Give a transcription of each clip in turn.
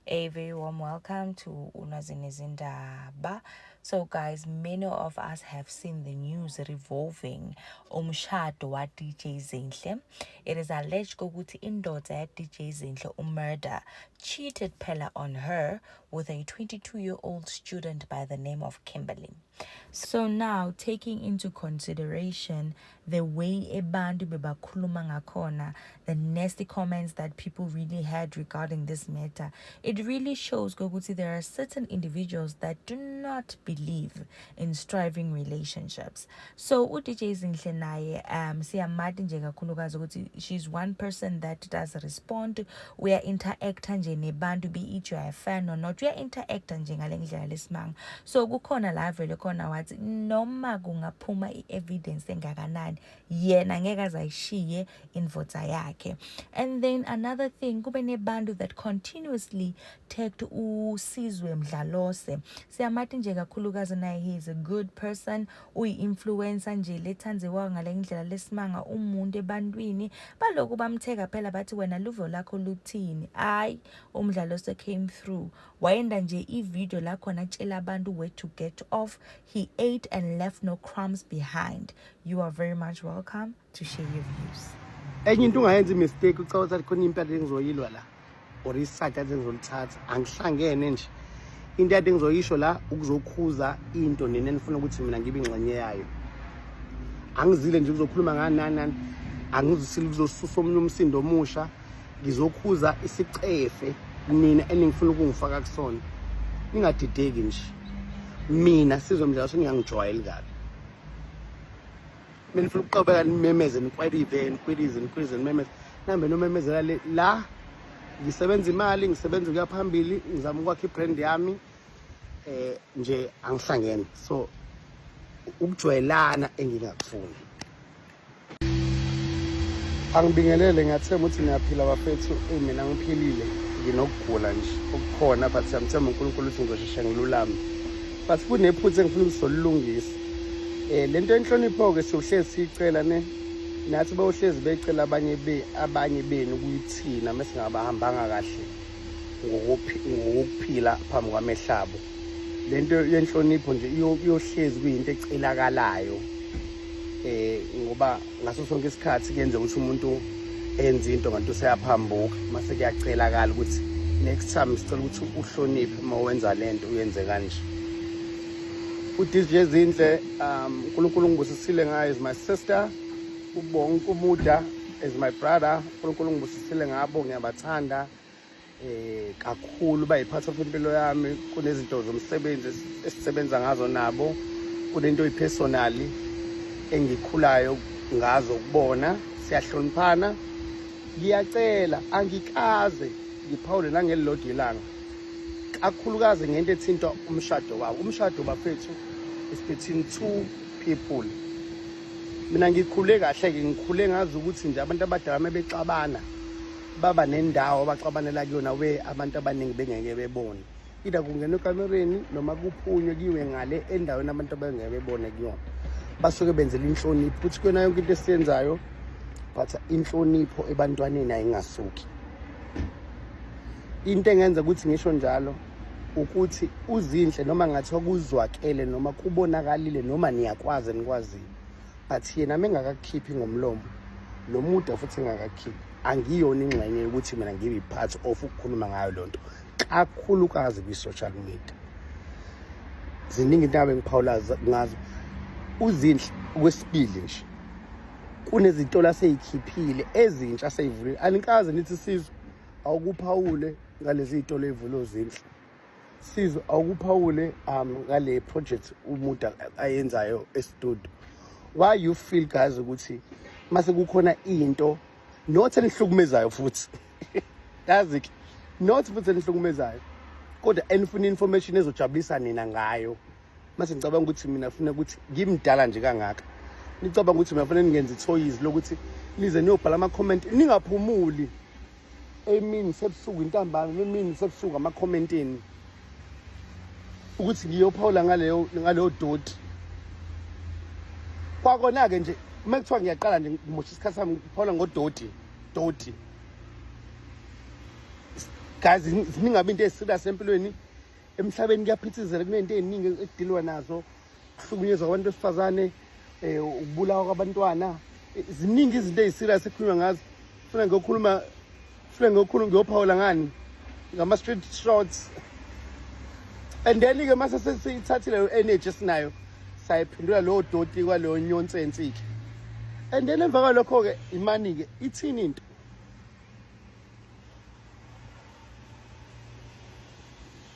A very warm welcome to Unazini Zindaba. So guys, many of us have seen the news revolving umshado wa DJ Zinhle. It is alleged ukuthi indoda ya DJ Zinhle umurder cheated phela on her with a 22-year-old student by the name of Kimberly. So now, taking into consideration the way ebantu bebakhuluma ngakhona, the nasty comments that people really had regarding this matter, it really shows ukuthi there are certain individuals that do not believe in striving relationships. So uDJ Zinhle naye siyamati nje kakhulukazi ukuthi she's one person that does respond. We are interact nje nebantu, be it you are a fan or not, we are interact nje ngale ndlela lesimanga. So kukhona la vele khona wathi noma kungaphuma i-evidence engakanani yena ngeke azayishiye indvodza yakhe. And then another thing, kube nebantu that continuously tagged uSizwe Mdlalose. Siyamathi nje kakhulukazi naye he is a good person, uyi-influencer nje lethanziwa ngale ndlela lesimanga umuntu ebantwini, baloku bamtheka phela bathi wena luvo lakho luthini. Hayi, uMdlalose came through, wayenda nje i-video lakho natshela abantu where to get off. He ate and left no crumbs behind. You are very much welcome to share your views. Enye into ungayenza mistake ucawa ukuthi khona impela engizoyilwa la or isakhe engizolithatha angihlangene nje into yakhe engizoyisho la ukuzokhuza into nina nifuna ukuthi mina ngibe ingxenye yayo angizile nje ukuzokhuluma ngani angizisile uzosusa omnye umsindo omusha ngizokhuza isicefe nina eningifuna ukungifaka kusona ningadideki nje mina sizomdlala ngiyangijwayela kabi mina ngifuna ukuqhubeka nimemeze nikwelive nikwelize nimemeze nambe nomemezela la ngisebenza imali ngisebenza kuya phambili ngizama ukwakha ibrand yami nje angihlangene so ukujwayelana engingakufuni angibingelele ngathemba ukuthi niyaphila bafethu mina ngiphilile nginokugula nje okukhona but siyamthemba uNkulunkulu ukuthi ngizosheshe ngilulame but kunephutha engifuna ukusolungisa lento enhlonipho ke siyohlezi sicela nathi bayohlezi becela abanye benu kuyithina mesingabahambanga kahle ngokuphila phambi kwamehlabo lento yenhlonipho nje iyohlezi kuyinto ecelakalayo ngoba ngaso sonke isikhathi kuyenza ukuthi umuntu enze into nganto useyaphambuka mase kuyacelakala ukuthi next time sicela ukuthi uhloniphe uma wenza lento uyenze kanje. uDJ Zinhle uNkulunkulu ngibusisile ngayo is my sister, ubonke umuda is my brother, uNkulunkulu ngibusisile ngabo ngiyabathanda kakhulu bayiphatha impilo yami kunezinto zomsebenzi esisebenza ngazo nabo kunento epersonally engikhulayo ngazo ukubona siyahloniphana ngiyacela angikaze ngiphawule nangelilodwa ilanga kakhulukazi ngento ethinta umshado wabo umshado bafethu is between two people mina ngikhule kahle ke ngikhule ngazi ukuthi nje abantu abadala mebexabana baba nendawo abaxabanela kuyona we abantu abaningi bengeke bebone ida kungena ekamereni noma kuphunywe kiwe ngale endaweni abantu abangeke bebone kuyona basuke benzela inhlonipho futhi kuyona yonke into esiyenzayo but inhlonipho ebantwaneni ayingasuki. Into engenza ukuthi ngisho njalo ukuthi uZinhle noma ngathiwa kuzwakele noma kubonakalile noma niyakwazi nikwazi but yena mengakakhiphi ngomlomo nomuntu futhi engakakhiphi angiyona ingxenye ukuthi mina ngibe part of ukukhuluma ngayo lonto kakhulukazi kwi-social media. Ziningi indaba engiphawula ngazo uZinhle kwesibili nje kunezinto laseyikhiphile ezintsha seyivulile anikaze nithi Sizwe awukuphawule ngalezi izitolo evulo Zinhle Sizwe awukuphawule ngale project umuda ayenzayo estudio. Why you feel guys ukuthi mase kukhona into not enihlukumezayo futhi yazi not futhi enihlukumezayo kodwa enifuna information ezojabulisa nina ngayo mase ngicabanga ukuthi mina ufuna ukuthi ngimdala nje kangaka nicabanga ukuthi mina ufuna ningenze ithoyizi lokuthi lize niyobhala ama comment ningaphumuli emini sebusuku intambama emini sebusuku ama commentini ukuthi ngiyophawula ngaleyo doti kwakona ke nje mekuthiwa ngiyaqala nje ngimosha isikhathi sami ngiphawula ngodoti guys ziningi abantu ezisirious empilweni emhlabeni kuyaphithizela kunento eziningi ekudilwa nazo kuhlukunyezwa kwabantu besifazane ukubulawa kwabantwana ziningi izinto ezisirious ekukhulunywa ngazo funa ngiyophawula ngani ngama street shots and then ke mase sesithathile le energy sinayo sayiphendula lo doti kwalo nyonsensi ke and then emva kwalokho ke imani ke ithini into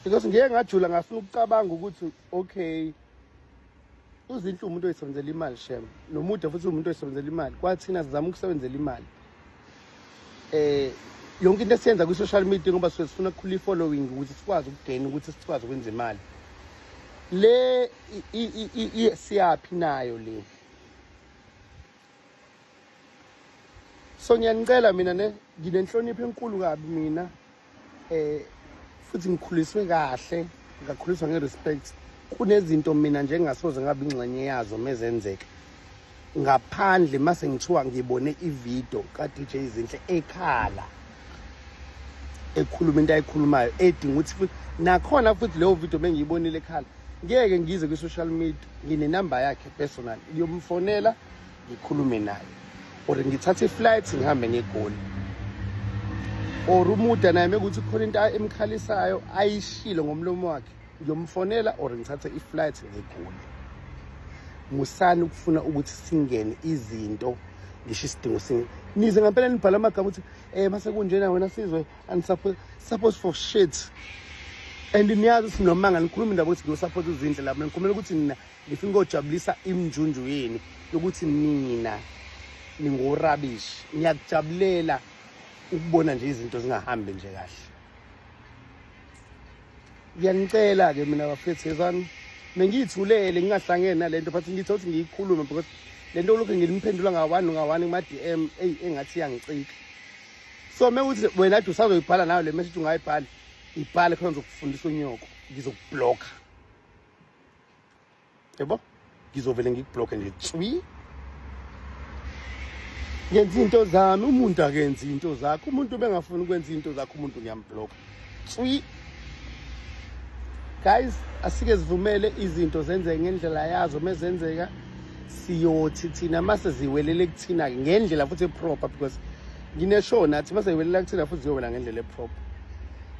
because ngeke ngajula ngafuna ukucabanga ukuthi okay uzinhle umuntu oyisebenzela imali shem nomude futhi umuntu oyisebenzela imali kwathina sizama ukusebenzela imali yonke into esiyenza ku social media ngoba sifuna ukukhula following ukuthi sikwazi ukugain ukuthi sikwazi ukwenza imali le siyaphi nayo le so ngiyanicela mina ne nginenhlonipho enkulu kabi mina futhi ngikhuliswe kahle ngakhuliswa ngerespect kunezinto mina nje engasoze ngabe ingxenye yazo mezenzeka ngaphandle mase ngithiwa ngibone ivideo ka DJ Zinhle ekhala ekhuluma into ayikhulumayo edinga ukuthi nakhona futhi leyo video bengiyibonile ekhala ngeke ngize ku social media nginenamba yakhe personal ngiyomfonela ngikhulume naye or ngithathe iflight ngihambe ngegoli or umuda naye mekuthi khona into emkhalisayo ayishilo ngomlomo wakhe ngiyomfonela or ngithathe iflight ngegoli musani ukufuna ukuthi singene izinto ngisho isidingo singe nize ngempela nibhala amagama ukuthi mase kunjena wena sizwe and support for shit and niyazi ukuthi noma ngikhuluma indaba ukuthi ngiyosupport izinhle lapho ngikhulumela ukuthi nina ngifuna ukujabulisa imjunju yenu yokuthi nina ningorubbish niyakujabulela ukubona nje izinto zingahambi nje kahle ngiyanicela ke mina bafethu yezani mengithulele ngingahlangene nalento but ngithe ukuthi ngiyikhuluma because lento lokho ngilimphendula ngawani kuma DM engathi yangicika so mekuthi wena athi usazoyibhala nayo le message ungayibhala ibhale khona ngizokufundisa unyoko ngizokublock yebo ngizovele ngikublock nje tswi ngenza into zami umuntu akenza into zakhe umuntu bengafuni ukwenza into zakhe umuntu ngiyamblock tswi guys asike sivumele izinto zenzeke ngendlela yazo mezenzeka siyothi thina mase ziwelele kuthina ngendlela futhi eproper because ngineshow nathi mase ziwelela kuthina futhi ziyobela ngendlela eproper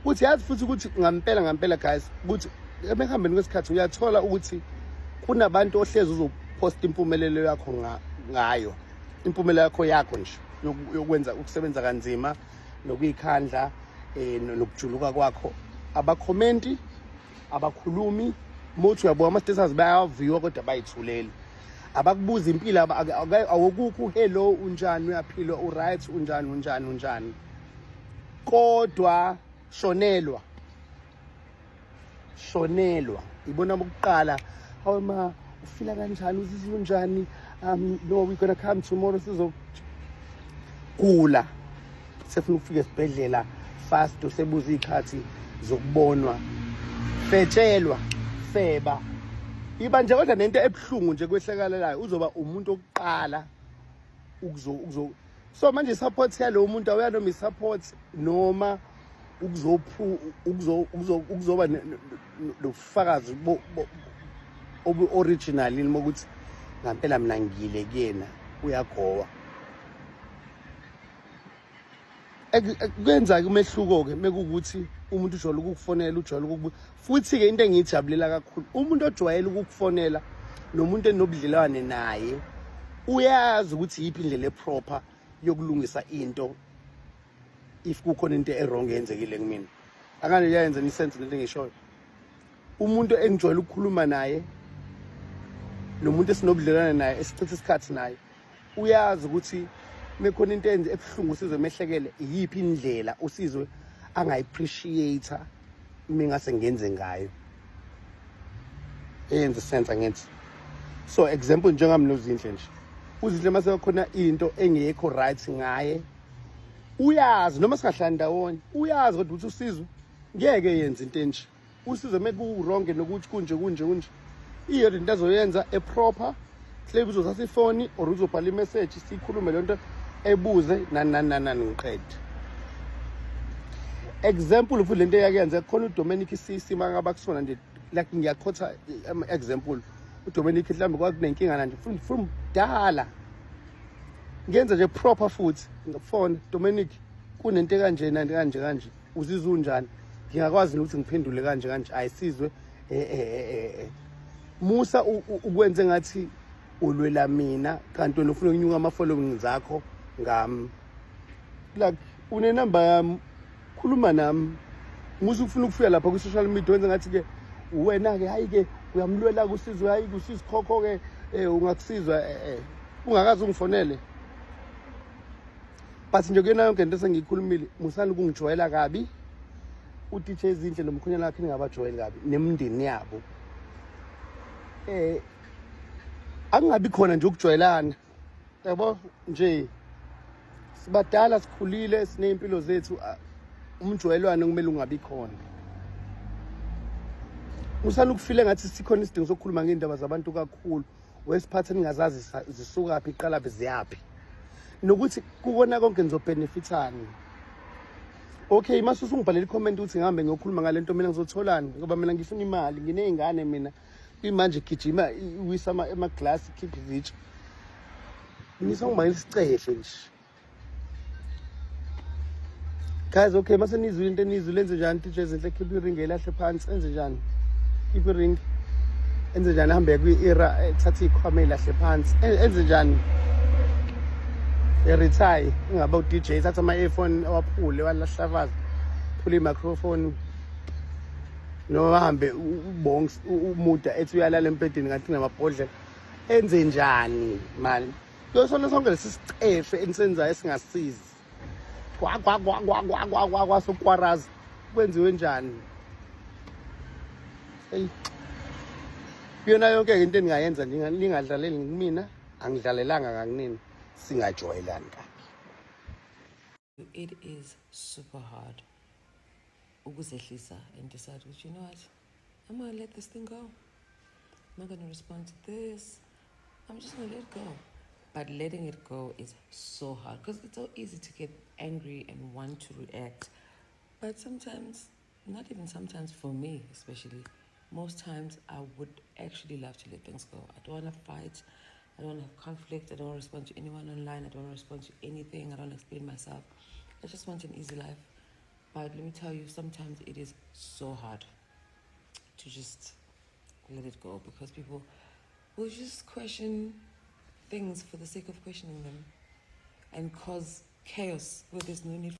uthi yazi futhi ukuthi ngampela guys ukuthi emehambeni kwesikhathi uyathola ukuthi kunabantu ohlezi uzopost impumelelo yakho ngayo impumelelo yakho nje yokwenza ukusebenza kanzima nokuyikhandla nokujuluka kwakho abakhomenti abakhulumi muthi uyabona ama-status bayaviwa kodwa bayithulele abakubuza impilo awukukho hello unjani uyaphila uright unjani kodwa shonelwa ibona bokuqala awuma ufila kanjani uzizwa unjani no we gonna come tomorrow sizogula sefuna ukufika esibhedlela fast usebuza ikhathi zokubonwa fetshelwa feba iba nje kodwa nento ebhlungu nje kwehlekalelayo uzoba umuntu okuqala so manje support yalo muntu awuyanoma isupport noma ukuzoba nofakazi obu original ukuthi ngampela mina ngile kuyena uyagowa kwenza umehluko ke mekukuthi umuntu ujwayele ukukufonela ujwayele ukubuza futhi ke into engiyijabulela kakhulu umuntu ojwayele ukukufonela nomuntu enobudlelwane naye uyazi ukuthi yipi indlela eproper yokulungisa into if kukhona into errong yenzekile kumina angane yayenza nisense lento engishoyo umuntu engijwayele ukukhuluma naye nomuntu esinobudlelwane naye esichitha isikhathi naye uyazi ukuthi mekhona into enze ebhlungu sizwe mehlekele yipi indlela usizwe angayiappreciate mingase ngenze ngayo eyenza sense ngithi so example njengami nozinhle nje uzinhle mase khona into engekho right ngaye uyazi noma singahlala ndawonye uyazi kodwa ukuthi usizwe ngeke yenze into enje usizwe meku wrong nokuthi kunje iyo into azoyenza eproper hle uzothatha ifoni or uzobhala imessage sikhulume lento ebuze ngiqede example futhi lento eyakuyenza khona uDominic Sisi mangaba kusona nje like ngiyakhotha example uDominic mhlambe kwakunenkinga nje from dala ngenza nje proper futhi ngifone Dominic kunento kanje nandi kanje uzizwe unjani ngingakwazi ukuthi ngiphendule kanje ayisizwe Musa ukwenze ngathi ulwela mina kanti wena ufuna ukunyuka ama followings zakho ngami like une number yami khuluma nami Musa ufuna ukufika lapha ku social media wenza ngathi ke wena ke hayi ke uyamlwela kusizwe hayi kusisikhokho ke ungakusizwa ungakazi ungifonele but nje kuyena yonke into sengiyikhulumile musani ukungijwayela kabi uDJ Zinhle nomkhonyana wakhe ningabajwayeli kabi nemndeni yabo angabi khona nje ukujwayelana yabo nje sibadala sikhulile sinempilo zethu umjwayelwane kumele ungabi khona musani ukufile ngathi sikhona isidingo sokukhuluma ngeindaba zabantu kakhulu wesiphatha ningazazi zisuka phi iqala beziyaphi nokuthi kubona konke nizobhenefithani okay mase usungibhalela icomment uthi ngihambe ngiyokhuluma ngalento mina ngizotholani ngoba mina ngifuna imali nginezingane mina imanje gijima uwisa ama glass keep rich nisongibhalela isicehle nje guys okay mase nizwe into enizwe lenze njani DJ Zinhle keep ring elahle phansi enze njani keep ring enze njani hambe kwi-era ethatha ikhwame elahle phansi enze njani retire ingaba uDJ thatha ama earphone awaphule walahlavaza phula imicrophone no hambe ubongs umuda ethi uyalala empedeni ngathi ngamabhodlela enze njani man yosona sonke lesisicefe enisenzayo esingasizi kwa sokwaraza kwenziwe njani hey yona yonke into engayenza ningadlaleli ngimina angidlalelanga ngakunini singajwayelani kabi. It is super hard ukuzehlisa and decide, you know what, I'm gonna let this thing go. I'm not gonna respond to this. I'm just gonna let it go. But letting it go is so hard because it's so easy to get angry and want to react. But sometimes, not even sometimes for me especially, most times I would actually love to let things go. I don't want to fight. I don't want to have conflict. I don't want to respond to anyone online. I don't want to respond to anything. I don't want to explain myself. I just want an easy life. But let me tell you, sometimes it is so hard to just let it go because people will just question things for the sake of questioning them and cause chaos where there's no need